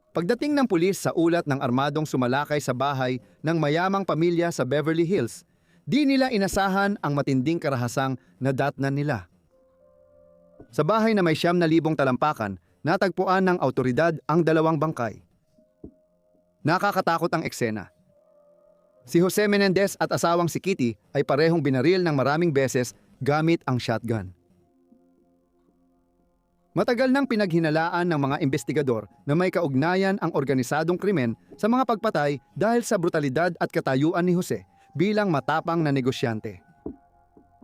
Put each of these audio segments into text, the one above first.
Pagdating ng pulis sa ulat ng armadong sumalakay sa bahay ng mayamang pamilya sa Beverly Hills, di nila inasahan ang matinding karahasang nadatnan nila. Sa bahay na may 9,000 talampakan, natagpuan ng awtoridad ang 2 bangkay. Nakakatakot ang eksena. Si Jose Menendez at asawang si Kitty ay parehong binaril ng maraming beses gamit ang shotgun. Matagal nang pinaghinalaan ng mga investigador na may kaugnayan ang organisadong krimen sa mga pagpatay dahil sa brutalidad at katayuan ni Jose bilang matapang na negosyante.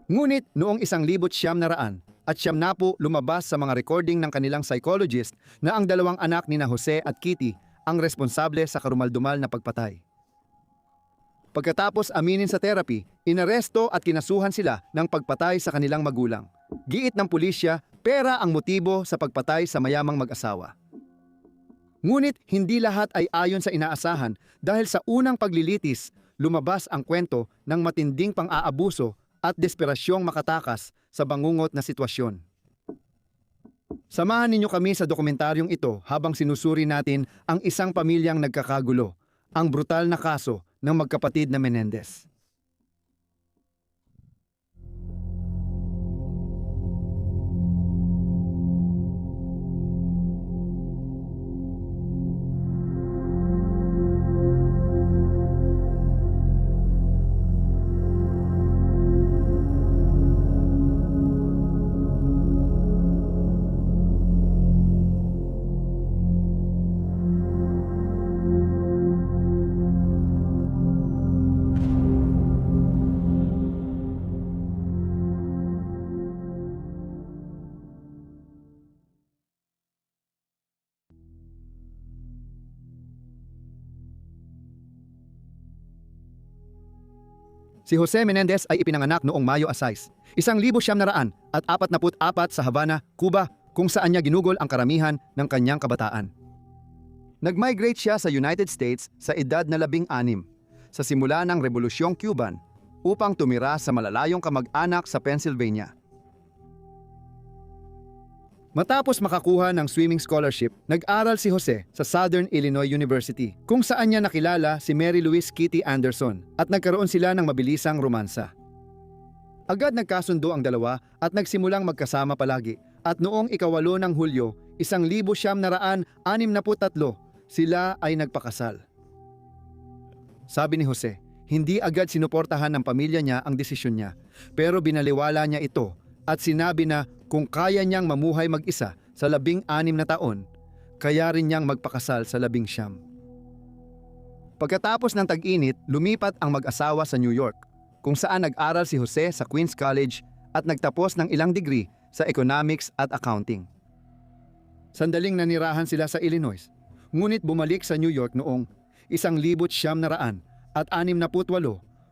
Ngunit noong 1900 at 90 lumabas sa mga recording ng kanilang psychologist na ang 2 anak ni na Jose at Kitty ang responsable sa karumaldumal na pagpatay. Pagkatapos aminin sa therapy, inaresto at kinasuhan sila ng pagpatay sa kanilang magulang. Giit ng pulisya, pera ang motibo sa pagpatay sa mayamang mag-asawa. Ngunit hindi lahat ay ayon sa inaasahan dahil sa unang paglilitis, lumabas ang kwento ng matinding pang-aabuso at desperasyong makatakas sa bangungot na sitwasyon. Samahan ninyo kami sa dokumentaryong ito habang sinusuri natin ang isang pamilyang nagkakagulo, ang brutal na kaso ng magkapatid na Menendez. Si Jose Menendez ay ipinanganak noong Mayo 6, 1944 sa Havana, Cuba, kung saan niya ginugol ang karamihan ng kanyang kabataan. Nag-migrate siya sa United States sa edad na 16 sa simula ng Rebolusyong Cuban upang tumira sa malalayong kamag-anak sa Pennsylvania. Matapos makakuha ng swimming scholarship, nag-aral si Jose sa Southern Illinois University, kung saan niya nakilala si Mary Louise Kitty Anderson at nagkaroon sila ng mabilisang romansa. Agad nagkasundo ang dalawa at nagsimulang magkasama palagi at noong 8 ng Hulyo, 1963, sila ay nagpakasal. Sabi ni Jose, hindi agad sinuportahan ng pamilya niya ang desisyon niya, pero binaliwala niya ito at sinabi na kung kaya niyang mamuhay mag-isa sa 16 na taon, kaya rin niyang magpakasal sa 19. Pagkatapos ng tag-init, lumipat ang mag-asawa sa New York, kung saan nag-aral si Jose sa Queens College at nagtapos ng ilang degree sa economics at accounting. Sandaling nanirahan sila sa Illinois, ngunit bumalik sa New York noong 1968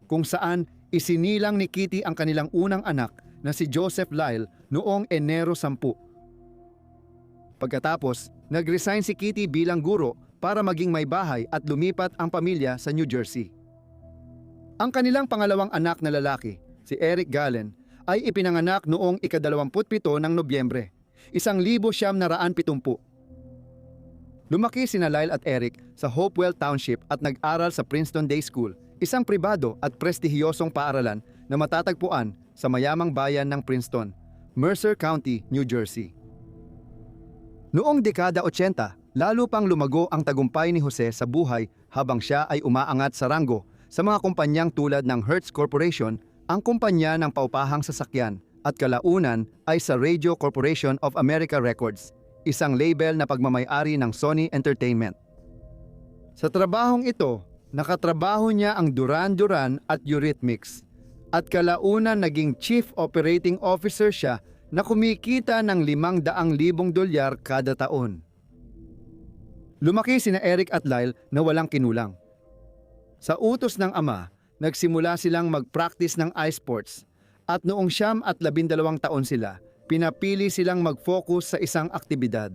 kung saan isinilang ni Kitty ang kanilang unang anak na si Joseph Lyle noong Enero 10. Pagkatapos, nag-resign si Kitty bilang guro para maging may bahay at lumipat ang pamilya sa New Jersey. Ang kanilang pangalawang anak na lalaki, si Eric Gallen, ay ipinanganak noong ika-27 ng Nobyembre, 1970. Lumaki sina Lyle at Eric sa Hopewell Township at nag-aral sa Princeton Day School, isang pribado at prestihiyosong paaralan na matatagpuan sa mayamang bayan ng Princeton, Mercer County, New Jersey. Noong dekada 80, lalo pang lumago ang tagumpay ni Jose sa buhay habang siya ay umaangat sa ranggo sa mga kumpanyang tulad ng Hertz Corporation, ang kumpanya ng paupahang sasakyan, at kalaunan ay sa Radio Corporation of America Records, isang label na pagmamay-ari ng Sony Entertainment. Sa trabahong ito, nakatrabaho niya ang Duran Duran at Eurythmics, at kalaunan naging Chief Operating Officer siya na kumikita ng $500,000 kada taon. Lumaki sina Eric at Lyle na walang kinulang. Sa utos ng ama, nagsimula silang mag-practice ng ice sports at noong 12 taon sila, pinapili silang mag-focus sa isang aktibidad.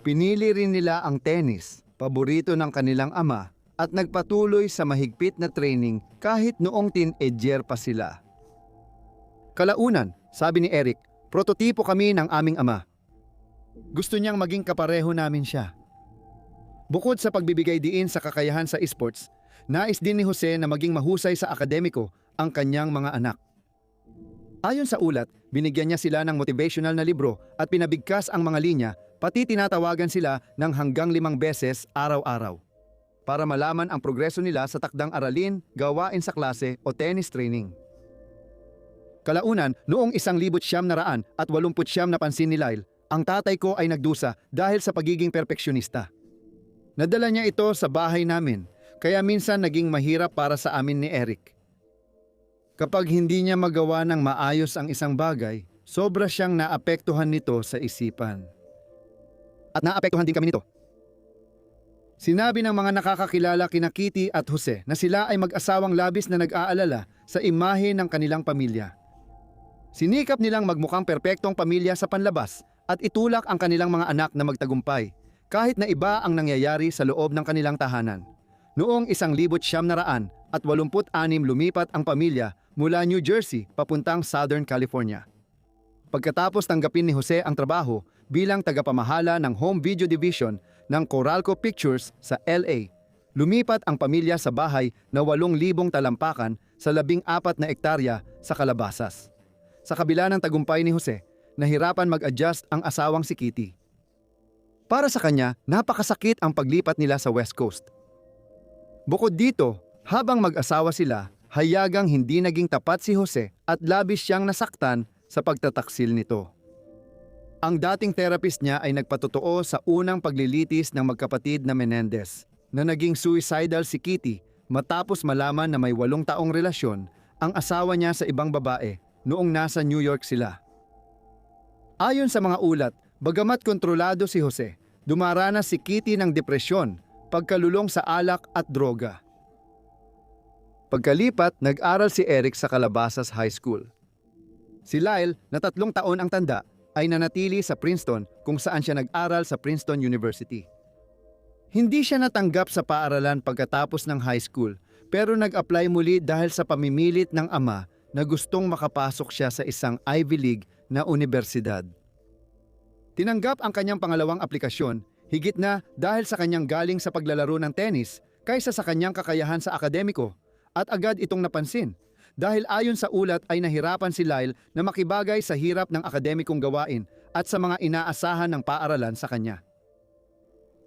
Pinili rin nila ang tennis, paborito ng kanilang ama, at nagpatuloy sa mahigpit na training kahit noong teenager pa sila. Kalaunan, sabi ni Eric, prototipo kami ng aming ama. Gusto niyang maging kapareho namin siya. Bukod sa pagbibigay diin sa kakayahan sa esports, nais din ni Jose na maging mahusay sa akademiko ang kanyang mga anak. Ayon sa ulat, binigyan niya sila ng motivational na libro at pinabigkas ang mga linya, pati tinatawagan sila ng hanggang 5 beses araw-araw para malaman ang progreso nila sa takdang aralin, gawain sa klase o tennis training. Kalaunan, noong 1989 na pansin ni Lyle, ang tatay ko ay nagdusa dahil sa pagiging perpeksyonista. Nadala niya ito sa bahay namin, kaya minsan naging mahirap para sa amin ni Eric. Kapag hindi niya magawa ng maayos ang isang bagay, sobra siyang naapektuhan nito sa isipan. At naapektuhan din kami nito. Sinabi ng mga nakakakilala kina Kitty at Jose na sila ay mag-asawang labis na nag-aalala sa imahe ng kanilang pamilya. Sinikap nilang magmukhang perpektong pamilya sa panlabas at itulak ang kanilang mga anak na magtagumpay, kahit na iba ang nangyayari sa loob ng kanilang tahanan. Noong 1986 lumipat ang pamilya mula New Jersey papuntang Southern California. Pagkatapos tanggapin ni Jose ang trabaho bilang tagapamahala ng Home Video Division ng Coralco Pictures sa LA, lumipat ang pamilya sa bahay na 8,000 talampakan sa 14 na ektarya sa Calabasas. Sa kabila ng tagumpay ni Jose, nahirapan mag-adjust ang asawang si Kitty. Para sa kanya, napakasakit ang paglipat nila sa West Coast. Bukod dito, habang mag-asawa sila, hayagang hindi naging tapat si Jose at labis siyang nasaktan sa pagtataksil nito. Ang dating therapist niya ay nagpatotoo sa unang paglilitis ng magkapatid na Menendez na naging suicidal si Kitty matapos malaman na may 8 taong relasyon ang asawa niya sa ibang babae noong nasa New York sila. Ayon sa mga ulat, bagamat kontrolado si Jose, dumaranas si Kitty ng depresyon, pagkalulong sa alak at droga. Pagkalipat, nag-aral si Eric sa Calabasas High School. Si Lyle, na 3 taon ang tanda, ay nanatili sa Princeton kung saan siya nag-aral sa Princeton University. Hindi siya natanggap sa paaralan pagkatapos ng high school, pero nag-apply muli dahil sa pamimilit ng ama na gustong makapasok siya sa isang Ivy League na universidad. Tinanggap ang kanyang pangalawang aplikasyon, higit na dahil sa kanyang galing sa paglalaro ng tennis kaysa sa kanyang kakayahan sa akademiko, at agad itong napansin dahil ayon sa ulat ay nahirapan si Lyle na makibagay sa hirap ng akademikong gawain at sa mga inaasahan ng paaralan sa kanya.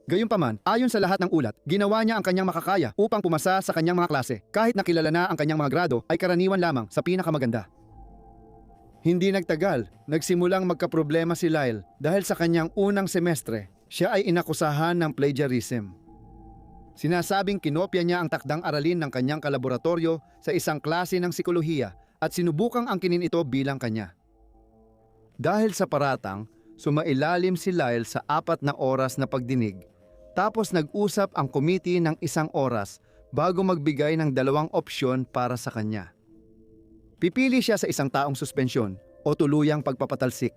Gayunpaman, ayon sa lahat ng ulat, ginawa niya ang kanyang makakaya upang pumasa sa kanyang mga klase kahit na kilala na ang kanyang mga grado ay karaniwan lamang sa pinakamaganda. Hindi nagtagal, nagsimulang magkaproblema si Lyle dahil sa kanyang unang semestre, siya ay inakusahan ng plagiarism. Sinasabing kinopya niya ang takdang aralin ng kanyang kalaboratoryo sa isang klase ng psikolohiya at sinubukang angkinin ito bilang kanya. Dahil sa paratang, sumailalim si Lyle sa 4 na oras na pagdinig, tapos nag-usap ang komite ng 1 oras bago magbigay ng 2 opsyon para sa kanya. Pipili siya sa 1 taong suspensyon o tuluyang pagpapatalsik.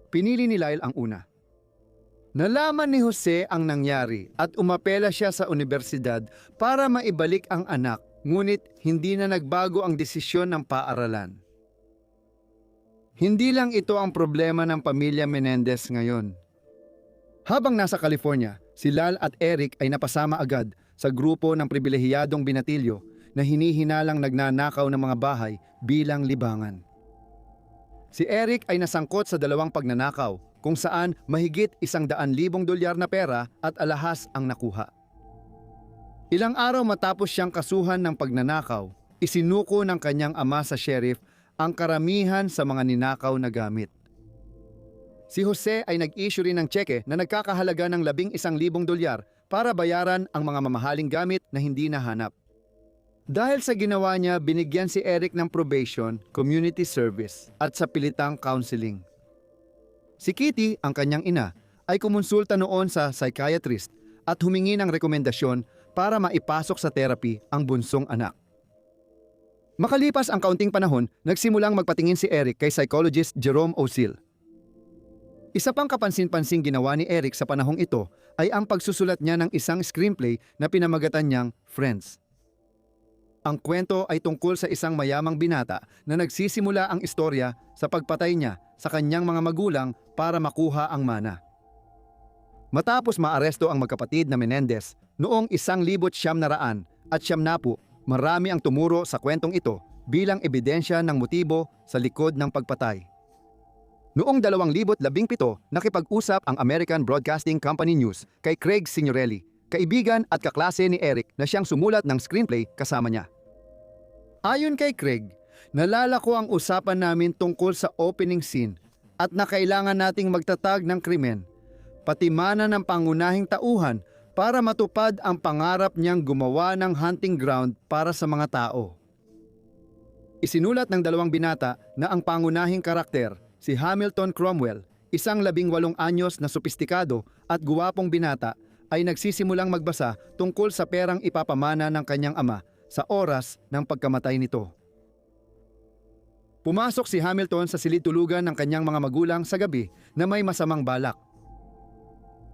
Pinili ni Lyle ang una. Nalaman ni Jose ang nangyari at umapela siya sa universidad para maibalik ang anak, ngunit hindi na nagbago ang desisyon ng paaralan. Hindi lang ito ang problema ng pamilya Menendez ngayon. Habang nasa California, si Lyle at Eric ay napasama agad sa grupo ng pribilehiyadong binatilyo na hinihinalang nagnanakaw ng mga bahay bilang libangan. Si Eric ay nasangkot sa 2 pagnanakaw kung saan mahigit $100,000 na pera at alahas ang nakuha. Ilang araw matapos siyang kasuhan ng pagnanakaw, isinuko ng kanyang ama sa sheriff ang karamihan sa mga ninakaw na gamit. Si Jose ay nag-issue rin ng tseke na nagkakahalaga ng $11,000 para bayaran ang mga mamahaling gamit na hindi nahanap. Dahil sa ginawa niya, binigyan si Eric ng probation, community service at sa pilitang counseling. Si Kitty, ang kanyang ina, ay kumonsulta noon sa psychiatrist at humingi ng rekomendasyon para maipasok sa therapy ang bunsong anak. Makalipas ang kaunting panahon, nagsimulang magpatingin si Eric kay psychologist Jerome O'Seal. Isa pang kapansin-pansing ginawa ni Eric sa panahong ito ay ang pagsusulat niya ng isang screenplay na pinamagatan niyang Friends. Ang kwento ay tungkol sa isang mayamang binata na nagsisimula ang istorya sa pagpatay niya sa kanyang mga magulang para makuha ang mana. Matapos maaresto ang magkapatid na Menendez noong 1990 at 90, marami ang tumuro sa kwentong ito bilang ebidensya ng motibo sa likod ng pagpatay. Noong 2017, nakipag-usap ang American Broadcasting Company News kay Craig Signorelli, kaibigan at kaklase ni Eric na siyang sumulat ng screenplay kasama niya. Ayon kay Craig, nalala ko ang usapan namin tungkol sa opening scene at na kailangan nating magtatag ng krimen, pati mana ng pangunahing tauhan para matupad ang pangarap niyang gumawa ng hunting ground para sa mga tao. Isinulat ng 2 binata na ang pangunahing karakter, si Hamilton Cromwell, isang 18 anyos na sopistikado at guwapong binata, ay nagsisimulang magbasa tungkol sa perang ipapamana ng kanyang ama sa oras ng pagkamatay nito. Pumasok si Hamilton sa silid-tulugan ng kanyang mga magulang sa gabi na may masamang balak.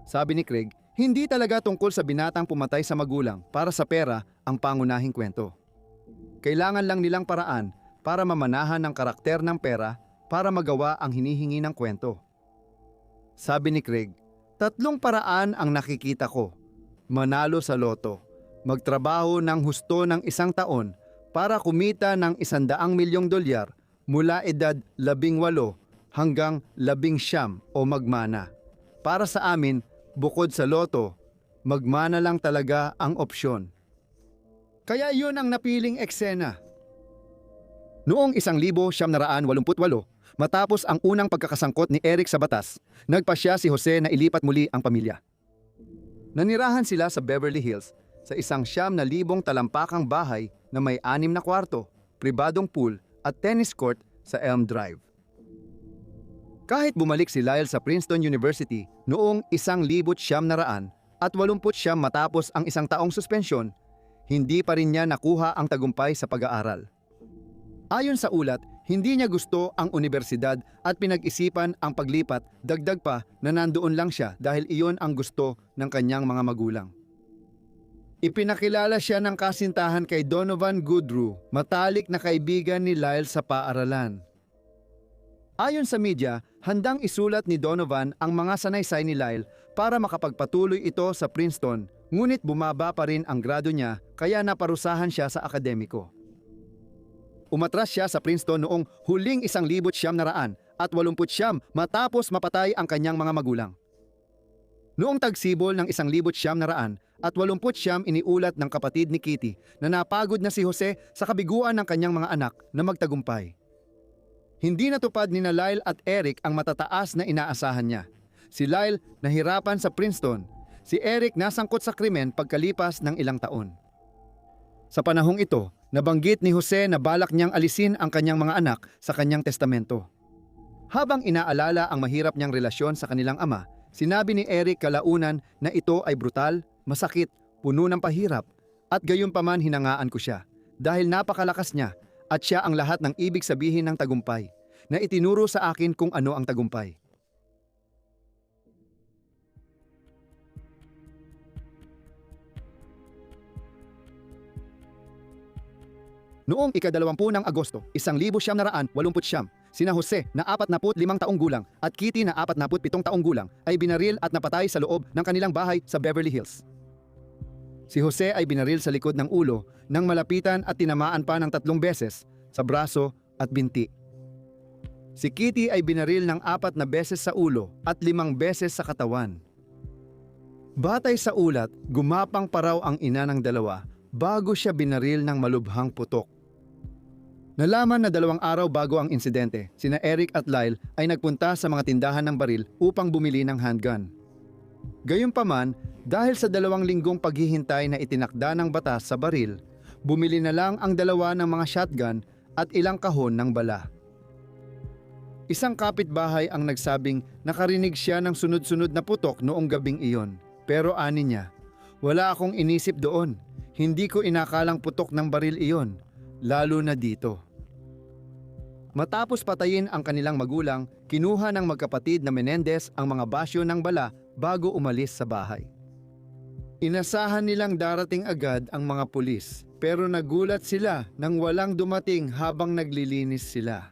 Sabi ni Craig, hindi talaga tungkol sa binatang pumatay sa magulang para sa pera ang pangunahing kwento. Kailangan lang nilang paraan para mamanahan ng karakter ng pera para magawa ang hinihingi ng kwento. Sabi ni Craig, 3 paraan ang nakikita ko. Manalo sa loto, magtrabaho ng husto ng 1 taon para kumita ng $100 milyong mula edad 18 hanggang 19 o magmana. Para sa amin, bukod sa loto, magmana lang talaga ang opsyon. Kaya yun ang napiling eksena. Noong 1988, matapos ang unang pagkakasangkot ni Eric sa batas, nagpasya si Jose na ilipat muli ang pamilya. Nanirahan sila sa Beverly Hills sa isang 9,000 talampakang bahay na may 6 na kwarto, pribadong pool at tennis court sa Elm Drive. Kahit bumalik si Lyle sa Princeton University noong 1989 matapos ang 1 taong suspensyon, hindi pa rin niya nakuha ang tagumpay sa pag-aaral. Ayon sa ulat, hindi niya gusto ang universidad at pinag-isipan ang paglipat, dagdag pa na nandoon lang siya dahil iyon ang gusto ng kanyang mga magulang. Ipinakilala siya ng kasintahan kay Donovan Goodrew, matalik na kaibigan ni Lyle sa paaralan. Ayon sa media, handang isulat ni Donovan ang mga sanaysay ni Lyle para makapagpatuloy ito sa Princeton, ngunit bumaba pa rin ang grado niya kaya naparusahan siya sa akademiko. Umatras siya sa Princeton noong huling 1989 matapos mapatay ang kanyang mga magulang. Noong tagsibol ng 1989, iniulat ng kapatid ni Kitty na napagod na si Jose sa kabiguan ng kanyang mga anak na magtagumpay. Hindi natupad ni Lyle at Eric ang matataas na inaasahan niya. Si Lyle nahirapan sa Princeton, si Eric nasangkot sa krimen pagkalipas ng ilang taon. Sa panahong ito, nabanggit ni Jose na balak niyang alisin ang kanyang mga anak sa kanyang testamento. Habang inaalala ang mahirap niyang relasyon sa kanilang ama, sinabi ni Eric kalaunan na ito ay brutal, masakit, puno ng pahirap, at gayunpaman hinangaan ko siya dahil napakalakas niya at siya ang lahat ng ibig sabihin ng tagumpay, na itinuro sa akin kung ano ang tagumpay. Noong ika-20 ng Agosto, 1989, sina Jose na 45 taong gulang at Kitty na 47 taong gulang ay binaril at napatay sa loob ng kanilang bahay sa Beverly Hills. Si Jose ay binaril sa likod ng ulo nang malapitan at tinamaan pa ng 3 beses sa braso at binti. Si Kitty ay binaril ng 4 na beses sa ulo at 5 beses sa katawan. Batay sa ulat, gumapang pa raw ang ina ng dalawa bago siya binaril ng malubhang putok. Nalaman na 2 araw bago ang insidente, sina Eric at Lyle ay nagpunta sa mga tindahan ng baril upang bumili ng handgun. Gayunpaman, dahil sa 2 linggong paghihintay na itinakda ng batas sa baril, bumili na lang ang dalawa ng mga shotgun at ilang kahon ng bala. Isang kapitbahay ang nagsabing nakarinig siya ng sunod-sunod na putok noong gabing iyon. Pero ani niya, wala akong inisip doon. Hindi ko inakalang putok ng baril iyon, lalo na dito. Matapos patayin ang kanilang magulang, kinuha ng magkapatid na Menendez ang mga basyo ng bala bago umalis sa bahay. Inasahan nilang darating agad ang mga pulis, pero nagulat sila nang walang dumating habang naglilinis sila.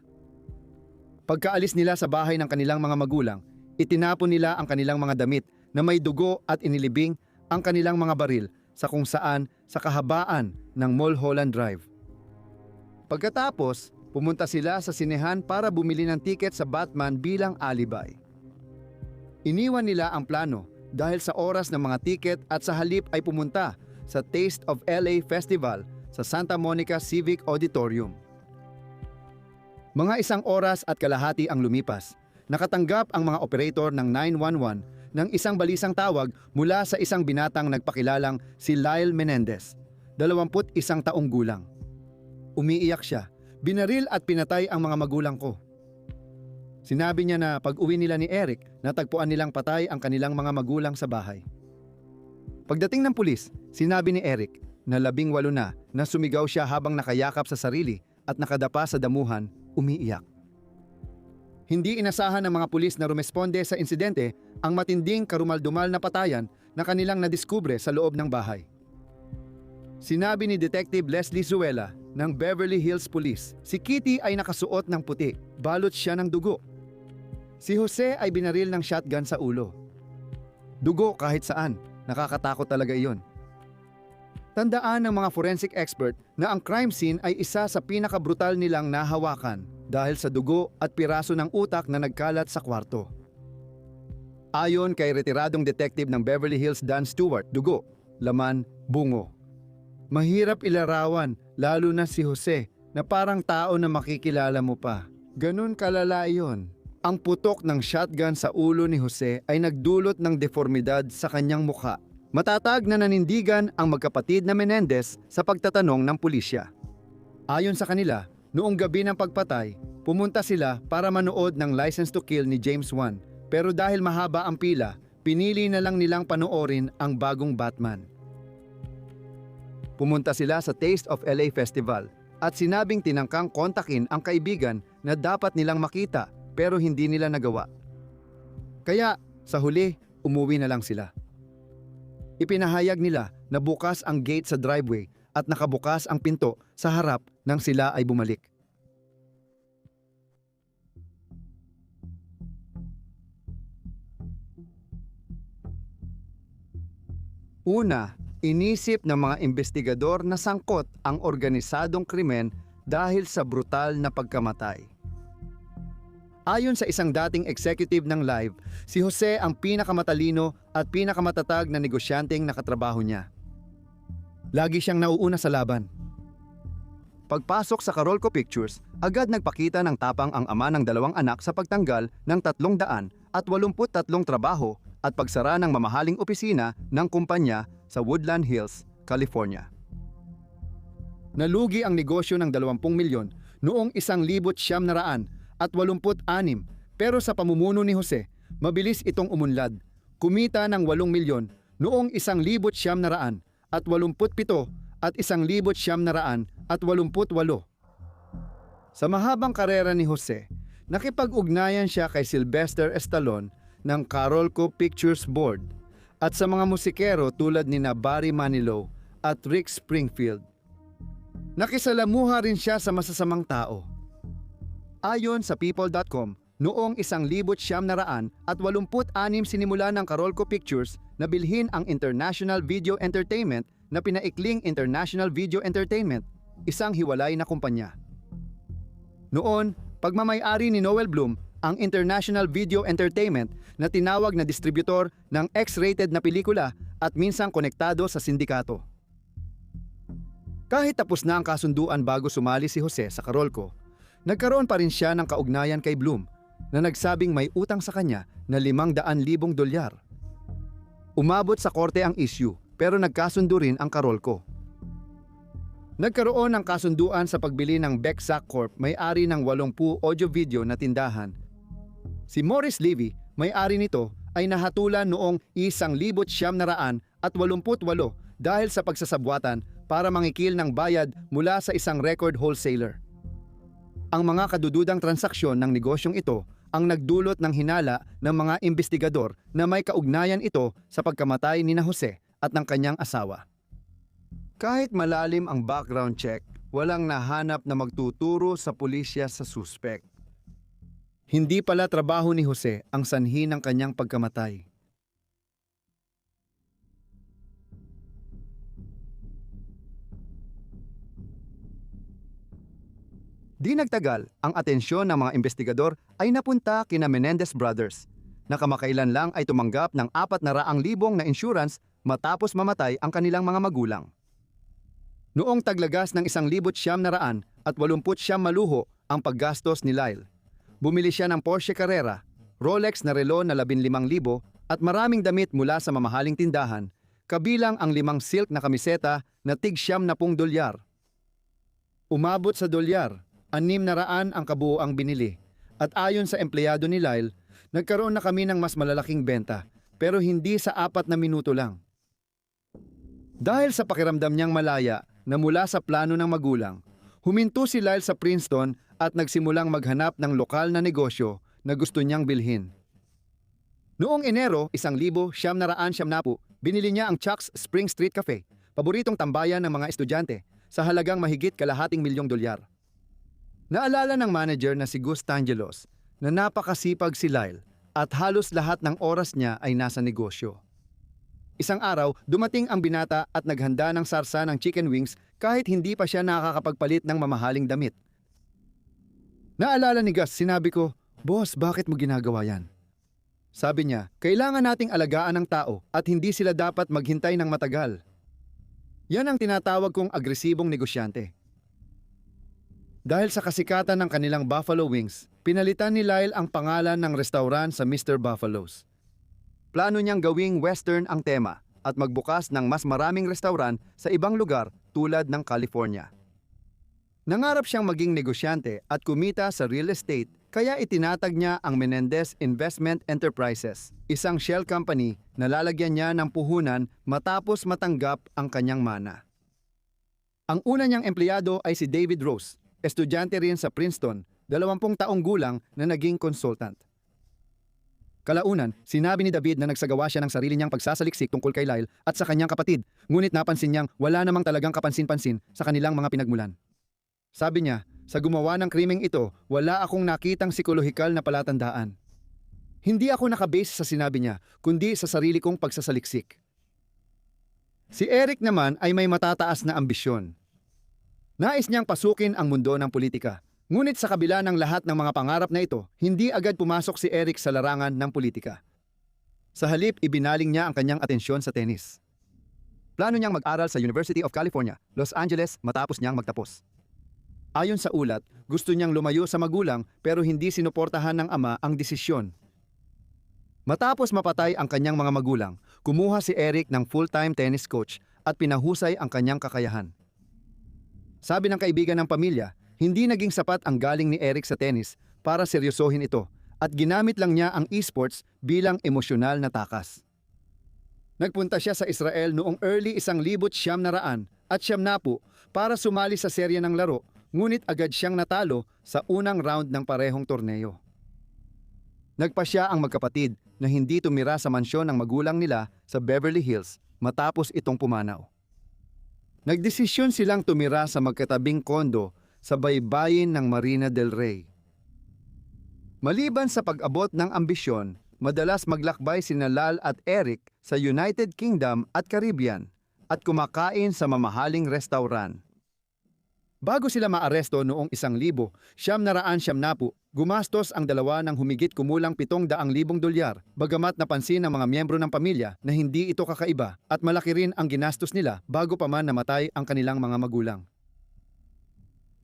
Pagkaalis nila sa bahay ng kanilang mga magulang, itinapon nila ang kanilang mga damit na may dugo at inilibing ang kanilang mga baril sa kung saan sa kahabaan ng Mulholland Drive. Pagkatapos, pumunta sila sa sinehan para bumili ng tiket sa Batman bilang alibi. Iniwan nila ang plano dahil sa oras ng mga tiket at sa halip ay pumunta sa Taste of LA Festival sa Santa Monica Civic Auditorium. Mga 1 oras at kalahati ang lumipas. Nakatanggap ang mga operator ng 911 ng isang balisang tawag mula sa isang binatang nagpakilalang si Lyle Menendez, 21 taong gulang. Umiiyak siya, binaril at pinatay ang mga magulang ko. Sinabi niya na pag-uwi nila ni Eric, natagpuan nilang patay ang kanilang mga magulang sa bahay. Pagdating ng pulis, sinabi ni Eric na 18 na sumigaw siya habang nakayakap sa sarili at nakadapa sa damuhan, umiiyak. Hindi inasahan ng mga pulis na rumesponde sa insidente ang matinding karumaldumal na patayan na kanilang nadiskubre sa loob ng bahay. Sinabi ni Detective Leslie Zuela ng Beverly Hills Police, si Kitty ay nakasuot ng puti, balot siya ng dugo. Si Jose ay binaril ng shotgun sa ulo. Dugo kahit saan, nakakatakot talaga iyon. Tandaan ng mga forensic expert na ang crime scene ay isa sa pinakabrutal nilang nahawakan dahil sa dugo at piraso ng utak na nagkalat sa kwarto. Ayon kay retiradong detective ng Beverly Hills Dan Stewart, dugo, laman, bungo. Mahirap ilarawan, lalo na si Jose, na parang tao na makikilala mo pa. Ganun kalala iyon. Ang putok ng shotgun sa ulo ni Jose ay nagdulot ng deformidad sa kanyang mukha. Matatag na nanindigan ang magkapatid na Menendez sa pagtatanong ng pulisya. Ayon sa kanila, noong gabi ng pagpatay, pumunta sila para manood ng License to Kill ni James Wan. Pero dahil mahaba ang pila, pinili na lang nilang panoorin ang bagong Batman. Pumunta sila sa Taste of LA Festival at sinabing tinangkang kontakin ang kaibigan na dapat nilang makita pero hindi nila nagawa. Kaya sa huli, umuwi na lang sila. Ipinahayag nila na bukas ang gate sa driveway at nakabukas ang pinto sa harap nang sila ay bumalik. Una, inisip ng mga investigador na sangkot ang organisadong krimen dahil sa brutal na pagkamatay. Ayon sa isang dating executive ng Live, si Jose ang pinakamatalino at pinakamatatag na negosyanteng nakatrabaho niya. Lagi siyang nauuna sa laban. Pagpasok sa Carolco Pictures, agad nagpakita ng tapang ang ama ng 2 anak sa pagtanggal ng 383 trabaho at pagsara ng mamahaling opisina ng kumpanya sa Woodland Hills, California. Nalugi ang negosyo ng 20 milyon noong 1986 pero sa pamumuno ni Jose, mabilis itong umunlad. Kumita ng 8 milyon noong 1987 at 1988. Sa mahabang karera ni Jose, nakipag-ugnayan siya kay Sylvester Stallone ng Carolco Pictures Board at sa mga musikero tulad ni Barry Manilow at Rick Springfield. Nakisalamuha rin siya sa masasamang tao. Ayon sa People.com, noong 1986 sinimula ng Carolco Pictures na bilhin ang International Video Entertainment na pinaikling International Video Entertainment, isang hiwalay na kumpanya. Noon, pagmamay-ari ni Noel Bloom ang International Video Entertainment na tinawag na distributor ng X-rated na pelikula at minsang konektado sa sindikato. Kahit tapos na ang kasunduan bago sumali si Jose sa Carolco, nagkaroon pa rin siya ng kaugnayan kay Bloom na nagsabing may utang sa kanya na $500,000. Umabot sa korte ang issue pero nagkasundo rin ang Carolco. Nagkaroon ng kasunduan sa pagbili ng Becsac Corp, may-ari ng 80 audio-video na tindahan. Si Morris Levy, may-ari nito, ay nahatulan noong 1988 dahil sa pagsasabwatan para mangikil ng bayad mula sa isang record wholesaler. Ang mga kadududang transaksyon ng negosyong ito ang nagdulot ng hinala ng mga investigador na may kaugnayan ito sa pagkamatay ni Jose at ng kanyang asawa. Kahit malalim ang background check, walang nahanap na magtuturo sa pulisya sa suspect. Hindi pala trabaho ni Jose ang sanhi ng kanyang pagkamatay. Di nagtagal, ang atensyon ng mga investigador ay napunta kina Menendez Brothers, na kamakailan lang ay tumanggap ng 400,000 na insurance matapos mamatay ang kanilang mga magulang. Noong taglagas ng 1,900 at 89 maluho ang paggastos ni Lyle, bumili siya ng Porsche Carrera, Rolex na relo na 15,000 at maraming damit mula sa mamahaling tindahan, kabilang ang 5 silk na kamiseta na tig-$70. Umabot sa $600 ang kabuoang binili, at ayon sa empleyado ni Lyle, nagkaroon na kami ng mas malalaking benta, pero hindi sa 4 na minuto lang. Dahil sa pakiramdam niyang malaya na mula sa plano ng magulang, huminto si Lyle sa Princeton at nagsimulang maghanap ng lokal na negosyo na gusto niyang bilhin. Noong Enero 1990, binili niya ang Chuck's Spring Street Cafe, paboritong tambayan ng mga estudyante, sa halagang mahigit $250,000. Naalala ng manager na si Gus Tangelos na napakasipag si Lyle at halos lahat ng oras niya ay nasa negosyo. Isang araw, dumating ang binata at naghanda ng sarsa ng chicken wings kahit hindi pa siya nakakapagpalit ng mamahaling damit. Naalala ni Gus, sinabi ko, "Boss, bakit mo ginagawa yan?" Sabi niya, "Kailangan nating alagaan ng tao at hindi sila dapat maghintay ng matagal." Yan ang tinatawag kong agresibong negosyante. Dahil sa kasikatan ng kanilang Buffalo Wings, pinalitan ni Lyle ang pangalan ng restaurant sa Mr. Buffalo's. Plano niyang gawing western ang tema at magbukas ng mas maraming restaurant sa ibang lugar tulad ng California. Nangarap siyang maging negosyante at kumita sa real estate, kaya itinatag niya ang Menendez Investment Enterprises, isang shell company na lalagyan niya ng puhunan matapos matanggap ang kanyang mana. Ang una niyang empleyado ay si David Rose, estudyante rin sa Princeton, 20 taong gulang na naging consultant. Kalaunan, sinabi ni David na nagsagawa siya ng sarili niyang pagsasaliksik tungkol kay Lyle at sa kanyang kapatid, ngunit napansin niyang wala namang talagang kapansin-pansin sa kanilang mga pinagmulan. Sabi niya, "Sa gumawa ng krimeng ito, wala akong nakitang psikolohikal na palatandaan." Hindi ako nakabase sa sinabi niya, kundi sa sarili kong pagsasaliksik. Si Eric naman ay may matataas na ambisyon. Nais niyang pasukin ang mundo ng politika. Ngunit sa kabila ng lahat ng mga pangarap na ito, hindi agad pumasok si Eric sa larangan ng politika. Sa halip, ibinaling niya ang kanyang atensyon sa tennis. Plano niyang mag-aral sa University of California, Los Angeles matapos niyang magtapos. Ayon sa ulat, gusto niyang lumayo sa magulang pero hindi sinuportahan ng ama ang desisyon. Matapos mapatay ang kanyang mga magulang, kumuha si Eric ng full-time tennis coach at pinahusay ang kanyang kakayahan. Sabi ng kaibigan ng pamilya, hindi naging sapat ang galing ni Eric sa tennis para seryosohin ito at ginamit lang niya ang esports bilang emosyonal na takas. Nagpunta siya sa Israel noong early 1990 at 90 para sumali sa serye ng laro, ngunit agad siyang natalo sa unang round ng parehong torneo. Nagpasya ang magkapatid na hindi tumira sa mansyon ng magulang nila sa Beverly Hills matapos itong pumanaw. Nagdesisyon silang tumira sa magkatabing kondo sa baybayin ng Marina del Rey. Maliban sa pag-abot ng ambisyon, madalas maglakbay sina Lyle at Eric sa United Kingdom at Caribbean at kumakain sa mamahaling restaurant. Bago sila maaresto noong 1990, gumastos ang dalawa ng humigit kumulang $700,000, bagamat napansin ng mga miyembro ng pamilya na hindi ito kakaiba at malaki rin ang ginastos nila bago pa man namatay ang kanilang mga magulang.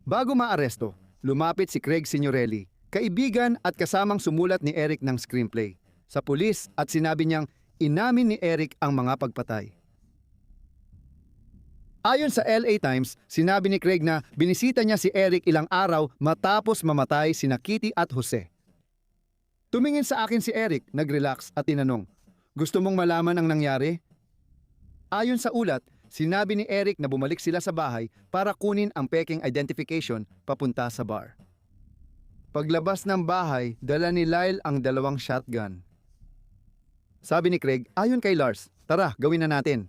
Bago maaresto, lumapit si Craig Signorelli, kaibigan at kasamang sumulat ni Eric ng screenplay, sa pulis at sinabi niyang inamin ni Eric ang mga pagpatay. Ayon sa LA Times, sinabi ni Craig na binisita niya si Eric ilang araw matapos mamatay sina Kitty at Jose. Tumingin sa akin si Eric, nag-relax at tinanong, "Gusto mong malaman ang nangyari?" Ayon sa ulat, sinabi ni Eric na bumalik sila sa bahay para kunin ang peking identification papunta sa bar. Paglabas ng bahay, dala ni Lyle ang 2 shotgun. Sabi ni Craig, ayon kay Lars, "Tara, gawin na natin."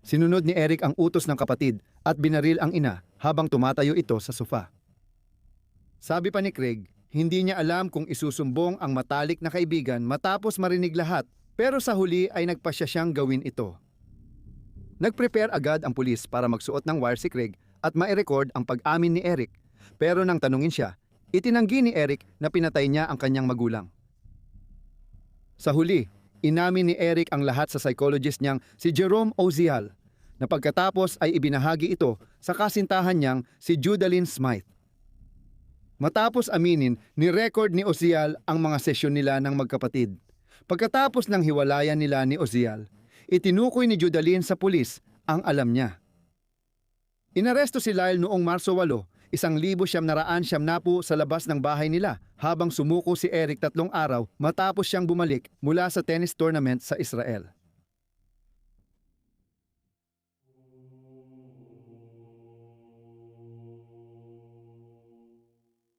Sinunod ni Eric ang utos ng kapatid at binaril ang ina habang tumatayo ito sa sofa. Sabi pa ni Craig, hindi niya alam kung isusumbong ang matalik na kaibigan matapos marinig lahat, pero sa huli ay nagpasya siyang gawin ito. Nag-prepare agad ang pulis para magsuot ng wire si Craig at ma-record ang pag-amin ni Eric, pero nang tanungin siya, itinanggi ni Eric na pinatay niya ang kanyang magulang. Sa huli, inamin ni Eric ang lahat sa psychologist niyang si Jerome Ozial, na pagkatapos ay ibinahagi ito sa kasintahan niyang si Judalyn Smythe. Matapos aminin, ni-record ni Ozial ang mga sesyon nila ng magkapatid. Pagkatapos ng hiwalayan nila ni Ozial, itinukoy ni Judalyn sa pulis ang alam niya. Inaresto si Lyle noong Marso 8, 1990 sa labas ng bahay nila habang sumuko si Eric 3 araw matapos siyang bumalik mula sa tennis tournament sa Israel.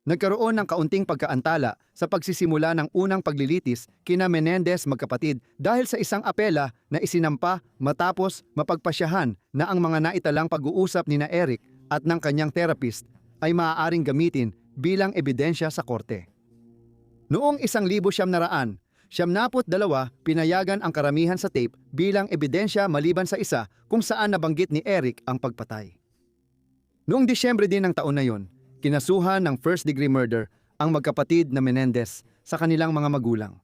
Nagkaroon ng kaunting pagkaantala sa pagsisimula ng unang paglilitis kina Menendez magkapatid dahil sa isang apela na isinampa matapos mapagpasyahan na ang mga naitalang pag-uusap ni na Eric at ng kanyang therapist ay maaaring gamitin bilang ebidensya sa korte. Noong 1972, pinayagan ang karamihan sa tape bilang ebidensya maliban sa isa kung saan nabanggit ni Eric ang pagpatay. Noong Disyembre din ng taon na yon, kinasuhan ng first-degree murder ang magkapatid na Menendez sa kanilang mga magulang.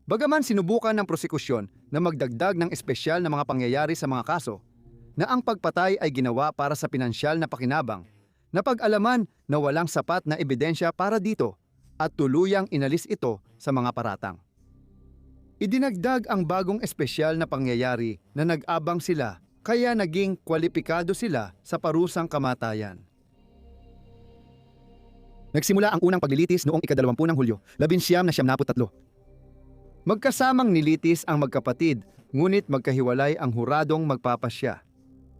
Bagaman sinubukan ng prosekusyon na magdagdag ng espesyal na mga pangyayari sa mga kaso, na ang pagpatay ay ginawa para sa pinansyal na pakinabang, napag-alaman na walang sapat na ebidensya para dito at tuluyang inalis ito sa mga paratang. Idinagdag ang bagong espesyal na pangyayari na nag-abang sila kaya naging kwalipikado sila sa parusang kamatayan. Nagsimula ang unang paglilitis noong ika-20 ng Hulyo, 1973. Magkasamang nilitis ang magkapatid, ngunit magkahiwalay ang huradong magpapasya.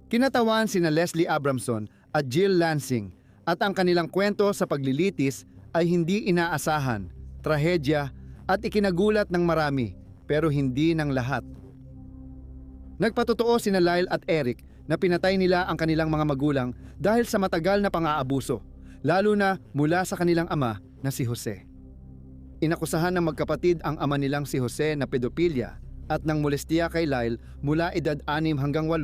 Kinatawan sina Leslie Abramson at Jill Lansing at ang kanilang kwento sa paglilitis ay hindi inaasahan, trahedya at ikinagulat ng marami pero hindi ng lahat. Nagpatotoo sina Lyle at Eric na pinatay nila ang kanilang mga magulang dahil sa matagal na pang-aabuso, lalo na mula sa kanilang ama na si Jose. Inakusahan ng magkapatid ang ama nilang si Jose na pedopilya at ng molestiya kay Lyle mula edad 6 hanggang 8,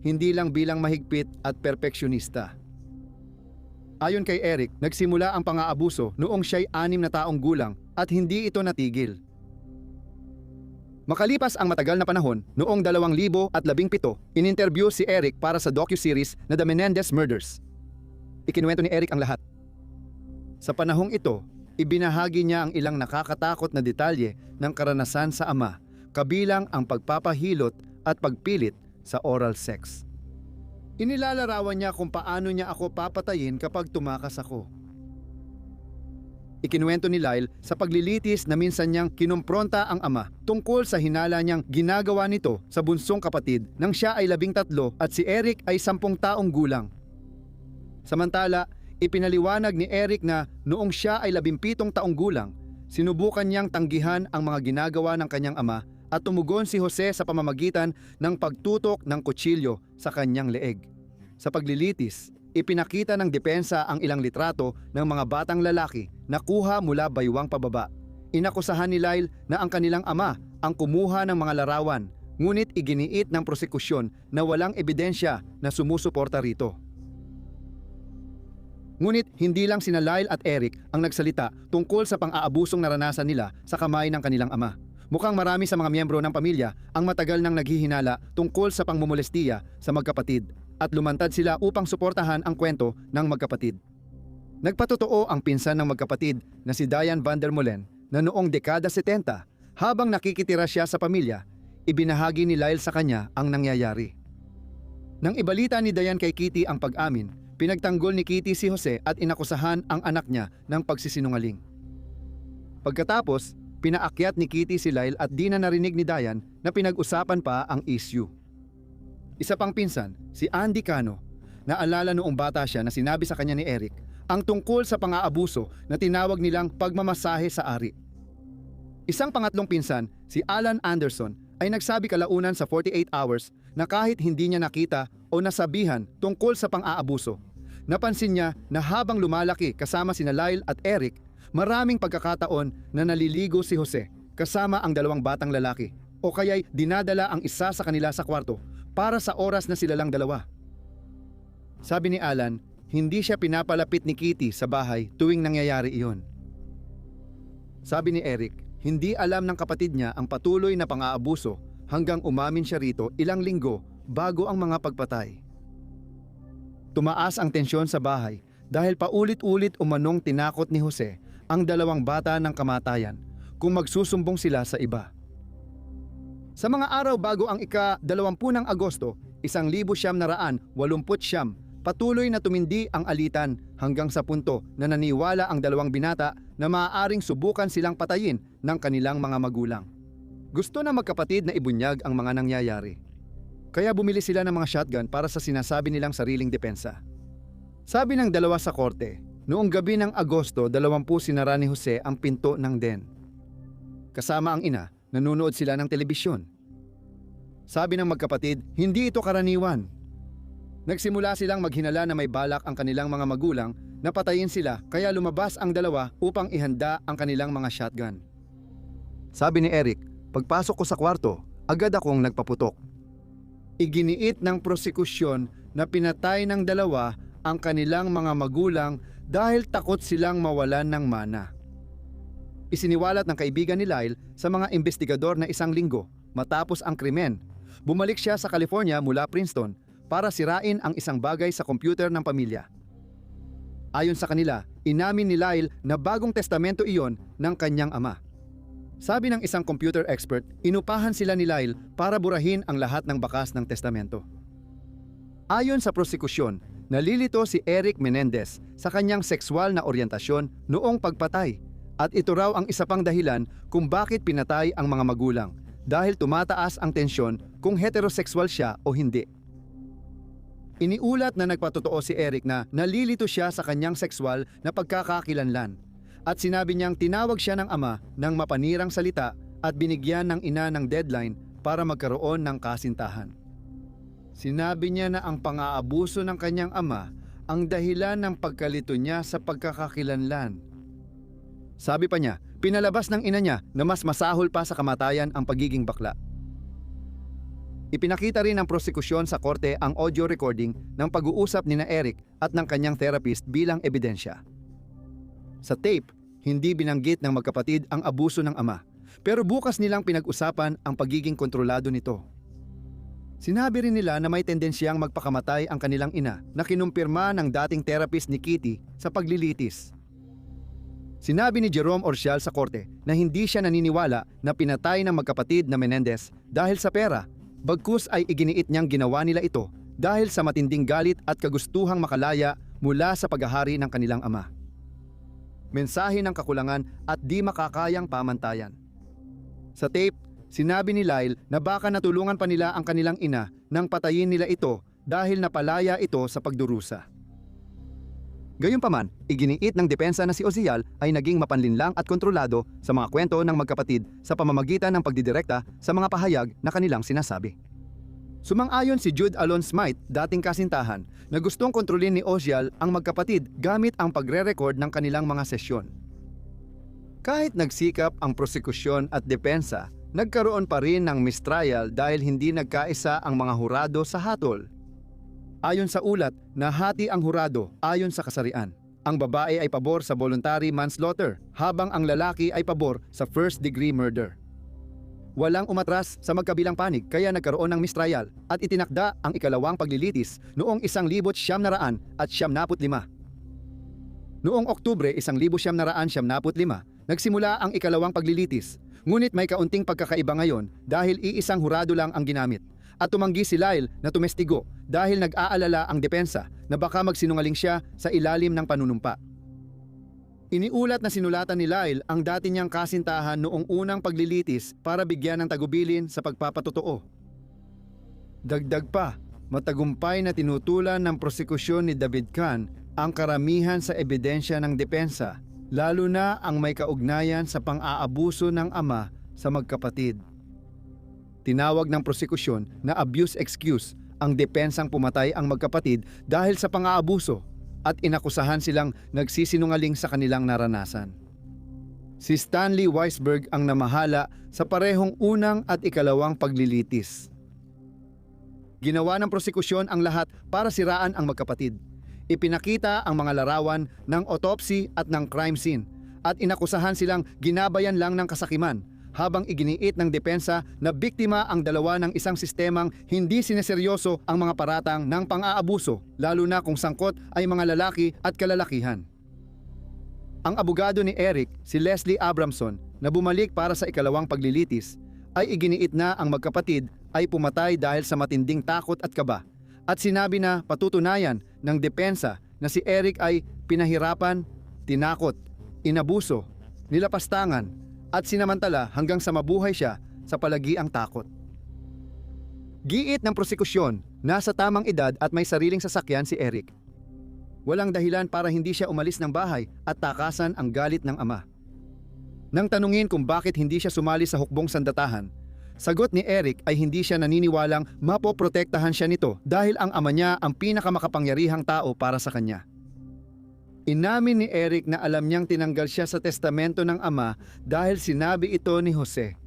hindi lang bilang mahigpit at perpeksyonista. Ayon kay Eric, nagsimula ang pang-aabuso noong siya'y 6 na taong gulang at hindi ito natigil. Makalipas ang matagal na panahon, noong 2017, in-interview si Eric para sa docu-series na The Menendez Murders. Ikinuwento ni Eric ang lahat. Sa panahong ito, ibinahagi niya ang ilang nakakatakot na detalye ng karanasan sa ama, kabilang ang pagpapahilot at pagpilit sa oral sex. Inilalarawan niya kung paano niya ako papatayin kapag tumakas ako. Ikinuwento ni Lyle sa paglilitis na minsan niyang kinumpronta ang ama tungkol sa hinala niyang ginagawa nito sa bunsong kapatid nang siya ay 13 at si Eric ay 10 taong gulang. Samantala, ipinaliwanag ni Eric na noong siya ay 17 taong gulang, sinubukan niyang tanggihan ang mga ginagawa ng kanyang ama at tumugon si Jose sa pamamagitan ng pagtutok ng kutsilyo sa kanyang leeg. Sa paglilitis, ipinakita ng depensa ang ilang litrato ng mga batang lalaki na kuha mula baywang pababa. Inakusahan ni Lyle na ang kanilang ama ang kumuha ng mga larawan, ngunit iginiit ng prosekusyon na walang ebidensya na sumusuporta rito. Ngunit hindi lang sina Lyle at Eric ang nagsalita tungkol sa pang-aabusong naranasan nila sa kamay ng kanilang ama. Mukhang marami sa mga miyembro ng pamilya ang matagal nang naghihinala tungkol sa pangmumolestiya sa magkapatid at lumantad sila upang suportahan ang kwento ng magkapatid. Nagpatotoo ang pinsan ng magkapatid na si Diane Van der Molen na noong dekada 70, habang nakikitira siya sa pamilya, ibinahagi ni Lyle sa kanya ang nangyayari. Nang ibalita ni Diane kay Kitty ang pag-amin, pinagtanggol ni Kitty si Jose at inakusahan ang anak niya ng pagsisinungaling. Pagkatapos, pinaakyat ni Kitty si Lyle at di na narinig ni Diane na pinag-usapan pa ang issue. Isa pang pinsan, si Andy Cano, naalala noong bata siya na sinabi sa kanya ni Eric ang tungkol sa pang-aabuso na tinawag nilang pagmamasahe sa ari. Isang pangatlong pinsan, si Alan Anderson, ay nagsabi kalaunan sa 48 Hours na kahit hindi niya nakita o nasabihan tungkol sa pang-aabuso, napansin niya na habang lumalaki kasama sina Lyle at Eric, maraming pagkakataon na naliligo si Jose kasama ang 2 batang lalaki o kaya'y dinadala ang isa sa kanila sa kwarto para sa oras na sila lang dalawa. Sabi ni Alan, hindi siya pinapalapit ni Kitty sa bahay tuwing nangyayari iyon. Sabi ni Eric, hindi alam ng kapatid niya ang patuloy na pang-aabuso hanggang umamin siya rito ilang linggo bago ang mga pagpatay. Tumaas ang tensyon sa bahay dahil paulit-ulit umanong tinakot ni Jose ang dalawang bata ng kamatayan kung magsusumbong sila sa iba. Sa mga araw bago ang ika-20 ng Agosto, 1989, patuloy na tumindi ang alitan hanggang sa punto na naniwala ang dalawang binata na maaaring subukan silang patayin ng kanilang mga magulang. Gusto na magkapatid na ibunyag ang mga nangyayari. Kaya bumili sila ng mga shotgun para sa sinasabi nilang sariling depensa. Sabi ng dalawa sa korte, noong gabi ng Agosto, 20 sinara ni Jose ang pinto ng den. Kasama ang ina, nanonood sila ng telebisyon. Sabi ng magkapatid, hindi ito karaniwan. Nagsimula silang maghinala na may balak ang kanilang mga magulang na patayin sila kaya lumabas ang dalawa upang ihanda ang kanilang mga shotgun. Sabi ni Eric, pagpasok ko sa kwarto, agad akong nagpaputok. Iginiit ng prosekusyon na pinatay ng dalawa ang kanilang mga magulang dahil takot silang mawalan ng mana. Isiniwalat ng kaibigan ni Lyle sa mga investigador na 1 linggo matapos ang krimen. Bumalik siya sa California mula Princeton para sirain ang isang bagay sa computer ng pamilya. Ayon sa kanila, inamin ni Lyle na bagong testamento iyon ng kanyang ama. Sabi ng isang computer expert, inupahan sila ni Lyle para burahin ang lahat ng bakas ng testamento. Ayon sa prosekusyon, nalilito si Eric Menendez sa kanyang sexual na oryentasyon noong pagpatay at ito raw ang isa pang dahilan kung bakit pinatay ang mga magulang dahil tumataas ang tensyon kung heterosexual siya o hindi. Iniulat na nagpatotoo si Eric na nalilito siya sa kanyang sexual na pagkakakilanlan at sinabi niyang tinawag siya ng ama ng mapanirang salita at binigyan ng ina ng deadline para magkaroon ng kasintahan. Sinabi niya na ang pang-aabuso ng kanyang ama ang dahilan ng pagkalito niya sa pagkakakilanlan. Sabi pa niya, pinalabas ng ina niya na mas masahol pa sa kamatayan ang pagiging bakla. Ipinakita rin ng prosekusyon sa korte ang audio recording ng pag-uusap ni na Eric at ng kanyang therapist bilang ebidensya. Sa tape, hindi binanggit ng magkapatid ang abuso ng ama, pero bukas nilang pinag-usapan ang pagiging kontrolado nito. Sinabi rin nila na may tendensyang magpakamatay ang kanilang ina na kinumpirma ng dating therapist ni Kitty sa paglilitis. Sinabi ni Jerome Orcial sa korte na hindi siya naniniwala na pinatay ng magkapatid na Menendez dahil sa pera, bagkus ay iginiit niyang ginawa nila ito dahil sa matinding galit at kagustuhang makalaya mula sa paghahari ng kanilang ama. Mensahe ng kakulangan at di makakayang pamantayan. Sa tape, sinabi ni Lyle na baka natulungan pa nila ang kanilang ina nang patayin nila ito dahil napalaya ito sa pagdurusa. Gayunpaman, iginiit ng depensa na si Ozial ay naging mapanlinlang at kontrolado sa mga kwento ng magkapatid sa pamamagitan ng pagdidirekta sa mga pahayag na kanilang sinasabi. Sumang-ayon si Jude Alon Smythe, dating kasintahan, na gustong kontrolin ni Ozial ang magkapatid gamit ang pagre-record ng kanilang mga sesyon. Kahit nagsikap ang prosekusyon at depensa, nagkaroon pa rin ng mistrial dahil hindi nagkaisa ang mga hurado sa hatol. Ayon sa ulat, nahati ang hurado ayon sa kasarian. Ang babae ay pabor sa voluntary manslaughter, habang ang lalaki ay pabor sa first-degree murder. Walang umatras sa magkabilang panig kaya nagkaroon ng mistrial at itinakda ang ikalawang paglilitis noong 1995. Noong Oktubre 1995, nagsimula ang ikalawang paglilitis, ngunit may kaunting pagkakaiba ngayon dahil iisang hurado lang ang ginamit. At tumanggi si Lyle na tumestigo dahil nag-aalala ang depensa na baka magsinungaling siya sa ilalim ng panunumpa. Iniulat na sinulatan ni Lyle ang dati niyang kasintahan noong unang paglilitis para bigyan ng tagubilin sa pagpapatotoo. Dagdag pa, matagumpay na tinutulan ng prosekusyon ni David Khan ang karamihan sa ebidensya ng depensa, lalo na ang may kaugnayan sa pang-aabuso ng ama sa magkapatid. Tinawag ng prosekusyon na abuse excuse ang depensang pumatay ang magkapatid dahil sa pang-aabuso at inakusahan silang nagsisinungaling sa kanilang naranasan. Si Stanley Weisberg ang namahala sa parehong unang at ikalawang paglilitis. Ginawa ng prosekusyon ang lahat para siraan ang magkapatid. Ipinakita ang mga larawan ng autopsy at ng crime scene at inakusahan silang ginabayan lang ng kasakiman, habang iginiit ng depensa na biktima ang dalawa ng isang sistemang hindi sineseryoso ang mga paratang ng pang-aabuso, lalo na kung sangkot ay mga lalaki at kalalakihan. Ang abogado ni Eric, si Leslie Abramson, na bumalik para sa ikalawang paglilitis, ay iginiit na ang magkapatid ay pumatay dahil sa matinding takot at kaba, at sinabi na patutunayan ng depensa na si Eric ay pinahirapan, tinakot, inabuso, nilapastangan at sinamantala hanggang sa mabuhay siya sa palagiang takot. Giit ng prosekusyon, nasa tamang edad at may sariling sasakyan si Eric. Walang dahilan para hindi siya umalis ng bahay at takasan ang galit ng ama. Nang tanungin kung bakit hindi siya sumali sa hukbong sandatahan, sagot ni Eric ay hindi siya naniniwalang mapoprotektahan siya nito dahil ang ama niya ang pinakamakapangyarihang tao para sa kanya. Inamin ni Eric na alam niyang tinanggal siya sa testamento ng ama dahil sinabi ito ni Jose.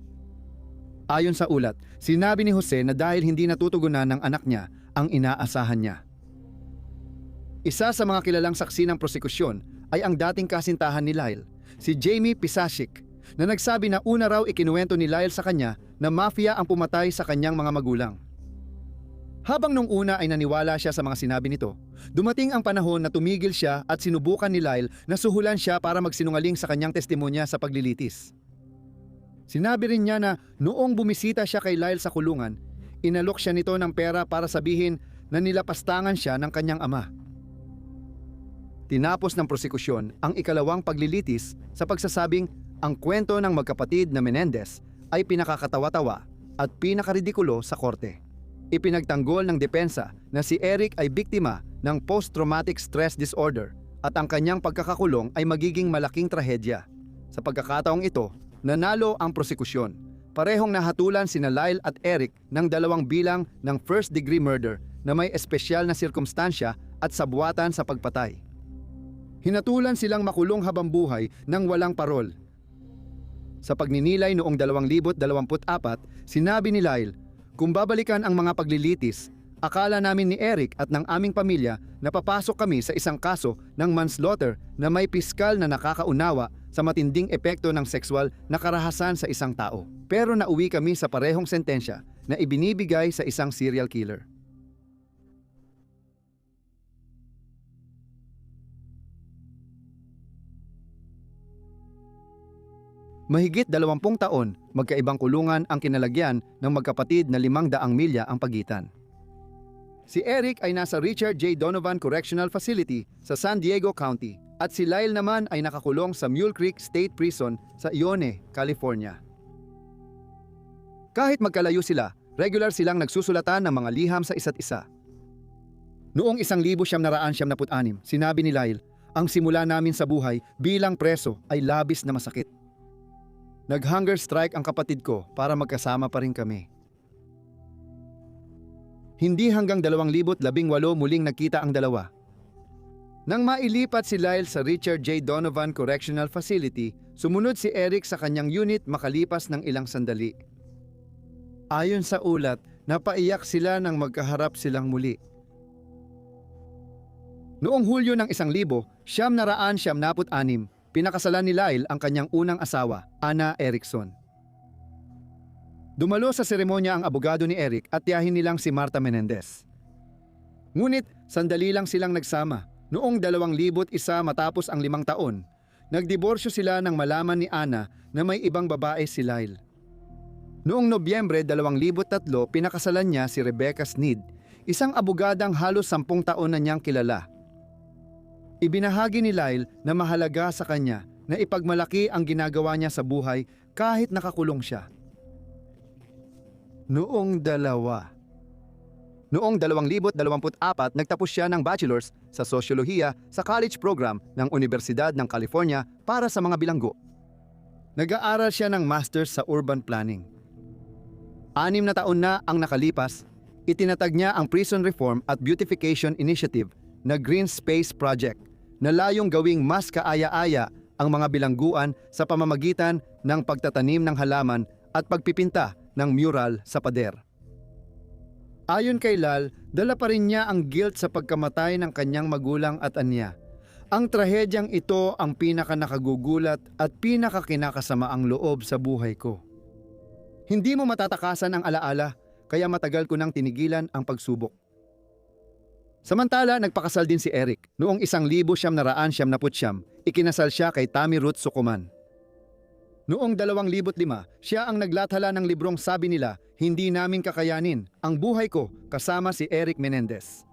Ayon sa ulat, sinabi ni Jose na dahil hindi natutugunan ng anak niya ang inaasahan niya. Isa sa mga kilalang saksi ng prosekusyon ay ang dating kasintahan ni Lyle, si Jamie Pisasic, na nagsabi na una raw ikinuwento ni Lyle sa kanya na mafia ang pumatay sa kanyang mga magulang. Habang nung una ay naniwala siya sa mga sinabi nito, dumating ang panahon na tumigil siya at sinubukan ni Lyle na suhulan siya para magsinungaling sa kanyang testimonya sa paglilitis. Sinabi rin niya na noong bumisita siya kay Lyle sa kulungan, inalok siya nito ng pera para sabihin na nilapastangan siya ng kanyang ama. Tinapos ng prosekusyon ang ikalawang paglilitis sa pagsasabing ang kwento ng magkapatid na Menendez ay pinakakatawa-tawa at pinakaridikulo sa korte. Ipinagtanggol ng depensa na si Eric ay biktima ng post-traumatic stress disorder at ang kanyang pagkakakulong ay magiging malaking trahedya. Sa pagkakataong ito, nanalo ang prosekusyon. Parehong nahatulan sina Lyle at Eric ng 2 bilang ng first-degree murder na may espesyal na sirkumstansya at sabuatan sa pagpatay. Hinatulan silang makulong habang buhay ng walang parol. Sa pagninilay noong 2024, sinabi ni Lyle, kung babalikan ang mga paglilitis, akala namin ni Eric at ng aming pamilya na papasok kami sa isang kaso ng manslaughter na may piskal na nakakaunawa sa matinding epekto ng sexual na karahasan sa isang tao. Pero nauwi kami sa parehong sentensya na ibinibigay sa isang serial killer. Mahigit 20 taon, magkaibang kulungan ang kinalagyan ng magkapatid na 500 milya ang pagitan. Si Eric ay nasa Richard J. Donovan Correctional Facility sa San Diego County at si Lyle naman ay nakakulong sa Mule Creek State Prison sa Ione, California. Kahit magkalayo sila, regular silang nagsusulatan ng mga liham sa isa't isa. Noong 1976, sinabi ni Lyle, ang simula namin sa buhay bilang preso ay labis na masakit. Nag-hunger strike ang kapatid ko para magkasama pa rin kami. Hindi hanggang 2018 muling nagkita ang dalawa. Nang mailipat si Lyle sa Richard J. Donovan Correctional Facility, sumunod si Eric sa kanyang unit makalipas ng ilang sandali. Ayon sa ulat, napaiyak sila nang magkaharap silang muli. Noong Hulyo ng 1976, pinakasalan ni Lyle ang kanyang unang asawa, Anna Erickson. Dumalo sa seremonya ang abogado ni Eric at tiyahin nilang si Marta Menendez. Ngunit sandali lang silang nagsama. Noong 2001 matapos ang 5 taon, nagdiborsyo sila nang malaman ni Anna na may ibang babae si Lyle. Noong Nobyembre 2003, pinakasalan niya si Rebecca Sneed, isang abogadang halos 10 taon na niyang kilala. Ibinahagi ni Lyle na mahalaga sa kanya na ipagmalaki ang ginagawa niya sa buhay kahit nakakulong siya. Noong 2024, nagtapos siya ng bachelor's sa sosyolohiya sa college program ng Universidad ng California para sa mga bilanggo. Nag-aaral siya ng master's sa urban planning. 6 na taon na ang nakalipas, itinatag niya ang Prison Reform at Beautification Initiative na Green Space Project na layong gawing mas kaaya-aya ang mga bilangguan sa pamamagitan ng pagtatanim ng halaman at pagpipinta ng mural sa pader. Ayon kay Lal, dala pa rin niya ang guilt sa pagkamatay ng kanyang magulang at anya. Ang trahedyang ito ang pinaka-nakagugulat at pinaka-kinakasamaang loob sa buhay ko. Hindi mo matatakasan ang alaala, kaya matagal ko nang tinigilan ang pagsubok. Samantala, nagpakasal din si Eric. Noong 1979, ikinasal siya kay Tammy Ruth Sukuman. Noong 2005, siya ang naglathala ng librong Sabi Nila, Hindi Namin Kakayanin, Ang Buhay Ko kasama si Eric Menendez.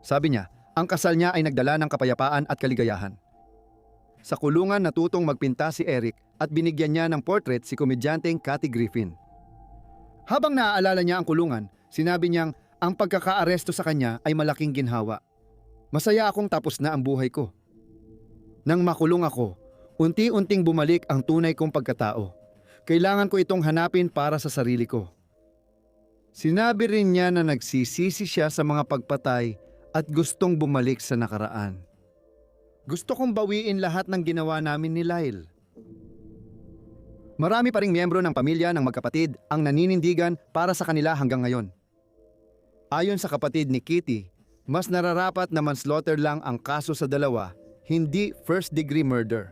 Sabi niya, ang kasal niya ay nagdala ng kapayapaan at kaligayahan. Sa kulungan natutong magpinta si Eric at binigyan niya ng portrait si komedyanteng Kathy Griffin. Habang naaalala niya ang kulungan, sinabi niyang ang pagkakaaresto sa kanya ay malaking ginhawa. Masaya akong tapos na ang buhay ko. Nang makulong ako, unti-unting bumalik ang tunay kong pagkatao. Kailangan ko itong hanapin para sa sarili ko. Sinabi rin niya na nagsisisi siya sa mga pagpatay at gustong bumalik sa nakaraan. Gusto kong bawiin lahat ng ginawa namin ni Lyle. Marami pa ring miyembro ng pamilya ng magkapatid ang naninindigan para sa kanila hanggang ngayon. Ayon sa kapatid ni Kitty, mas nararapat na manslaughter lang ang kaso sa dalawa, hindi first-degree murder.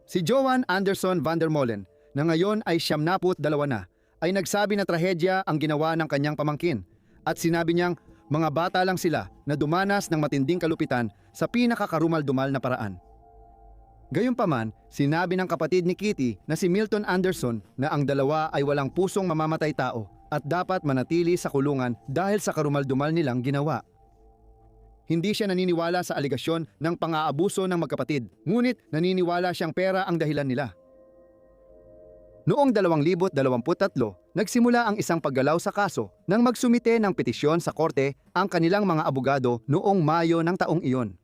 Si Joan Anderson van der Molen, na ngayon ay 72 na, ay nagsabi na trahedya ang ginawa ng kanyang pamangkin at sinabi niyang mga bata lang sila na dumanas ng matinding kalupitan sa pinakakarumal-dumal na paraan. Gayunpaman, sinabi ng kapatid ni Kitty na si Milton Anderson na ang dalawa ay walang pusong mamamatay tao at dapat manatili sa kulungan dahil sa karumal-dumal nilang ginawa. Hindi siya naniniwala sa aligasyon ng pang-aabuso ng magkapatid, ngunit naniniwala siyang pera ang dahilan nila. Noong 2023, nagsimula ang isang paggalaw sa kaso nang magsumite ng petisyon sa korte ang kanilang mga abogado noong Mayo ng taong iyon.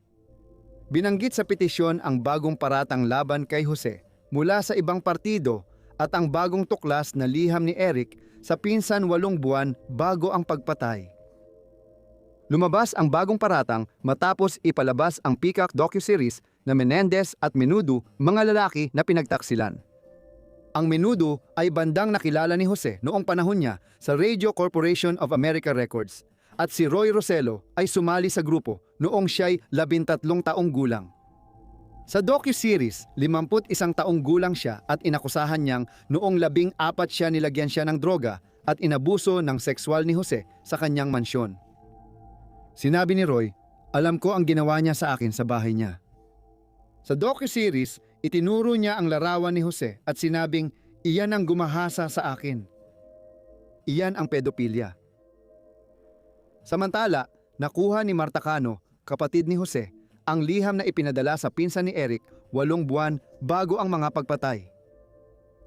Binanggit sa petisyon ang bagong paratang laban kay Jose mula sa ibang partido at ang bagong tuklas na liham ni Eric sa pinsan 8 buwan bago ang pagpatay. Lumabas ang bagong paratang matapos ipalabas ang Peacock docuseries na Menendez at Menudo, mga lalaki na pinagtaksilan. Ang Menudo ay bandang nakilala ni Jose noong panahon niya sa Radio Corporation of America Records at si Roy Rosello ay sumali sa grupo noong siya'y 13 taong gulang. Sa docuseries, 51 taong gulang siya at inakusahan niyang noong 14 siya nilagyan siya ng droga at inabuso ng sexual ni Jose sa kanyang mansyon. Sinabi ni Roy, alam ko ang ginawa niya sa akin sa bahay niya. Sa docuseries, itinuro niya ang larawan ni Jose at sinabing, iyan ang gumahasa sa akin. Iyan ang pedophilia. Samantala, nakuha ni Marta Cano, kapatid ni Jose, ang liham na ipinadala sa pinsan ni Eric 8 buwan bago ang mga pagpatay.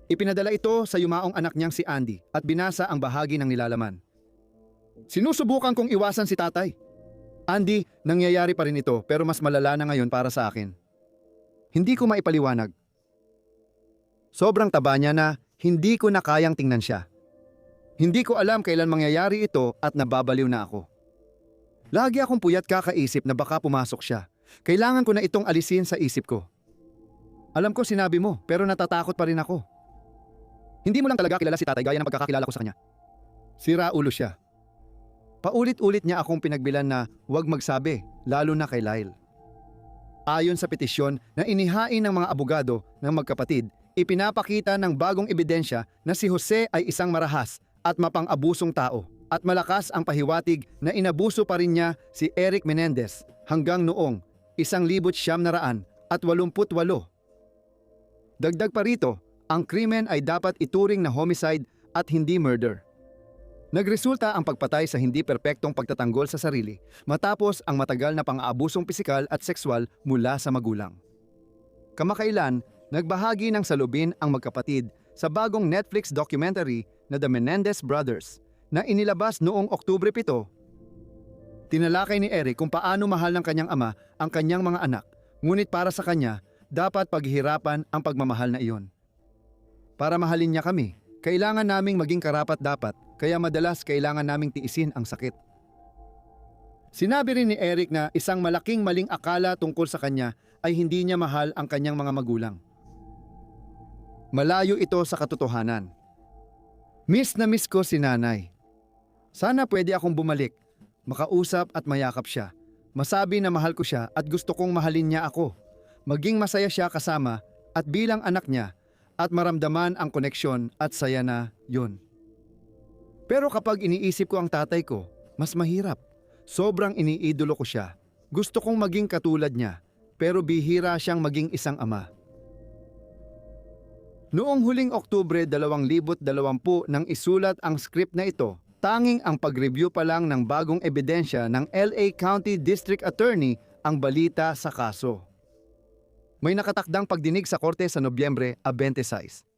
Ipinadala ito sa yumaong anak niyang si Andy at binasa ang bahagi ng nilalaman. Sinusubukan kong iwasan si tatay. Andy, nangyayari pa rin ito pero mas malala na ngayon para sa akin. Hindi ko maipaliwanag. Sobrang taba niya na hindi ko na kayang tingnan siya. Hindi ko alam kailan mangyayari ito at nababaliw na ako. Lagi akong puyat kakaisip na baka pumasok siya. Kailangan ko na itong alisin sa isip ko. Alam ko sinabi mo pero natatakot pa rin ako. Hindi mo lang talaga kilala si tatay gaya ng pagkakakilala ko sa kanya. Sira ulo siya. Paulit-ulit niya akong pinagbilan na huwag magsabi, lalo na kay Lyle. Ayon sa petisyon na inihain ng mga abogado ng magkapatid, ipinapakita ng bagong ebidensya na si Jose ay isang marahas at mapang-abusong tao at malakas ang pahiwatig na inabuso pa rin niya si Eric Menendez hanggang noong 1988. Dagdag pa rito, ang krimen ay dapat ituring na homicide at hindi murder. Nagresulta ang pagpatay sa hindi perpektong pagtatanggol sa sarili matapos ang matagal na pang-aabusong pisikal at sexual mula sa magulang. Kamakailan, nagbahagi ng salubin ang magkapatid sa bagong Netflix documentary na The Menendez Brothers na inilabas noong Oktubre 7. Tinalakay ni Eric kung paano mahal ng kanyang ama ang kanyang mga anak, ngunit para sa kanya, dapat paghihirapan ang pagmamahal na iyon. Para mahalin niya kami, kailangan naming maging karapat-dapat, kaya madalas kailangan naming tiisin ang sakit. Sinabi rin ni Eric na isang malaking maling akala tungkol sa kanya ay hindi niya mahal ang kanyang mga magulang. Malayo ito sa katotohanan. Miss na miss ko si nanay. Sana pwede akong bumalik, makausap at mayakap siya. Masabi na mahal ko siya at gusto kong mahalin niya ako. Maging masaya siya kasama at bilang anak niya at maramdaman ang koneksyon at saya na yun. Pero kapag iniisip ko ang tatay ko, mas mahirap. Sobrang iniidolo ko siya. Gusto kong maging katulad niya, pero bihira siyang maging isang ama. Noong huling Oktubre 2020 nang isulat ang script na ito, tanging ang pag-review pa lang ng bagong ebidensya ng LA County District Attorney ang balita sa kaso. May nakatakdang pagdinig sa korte sa Nobyembre 26.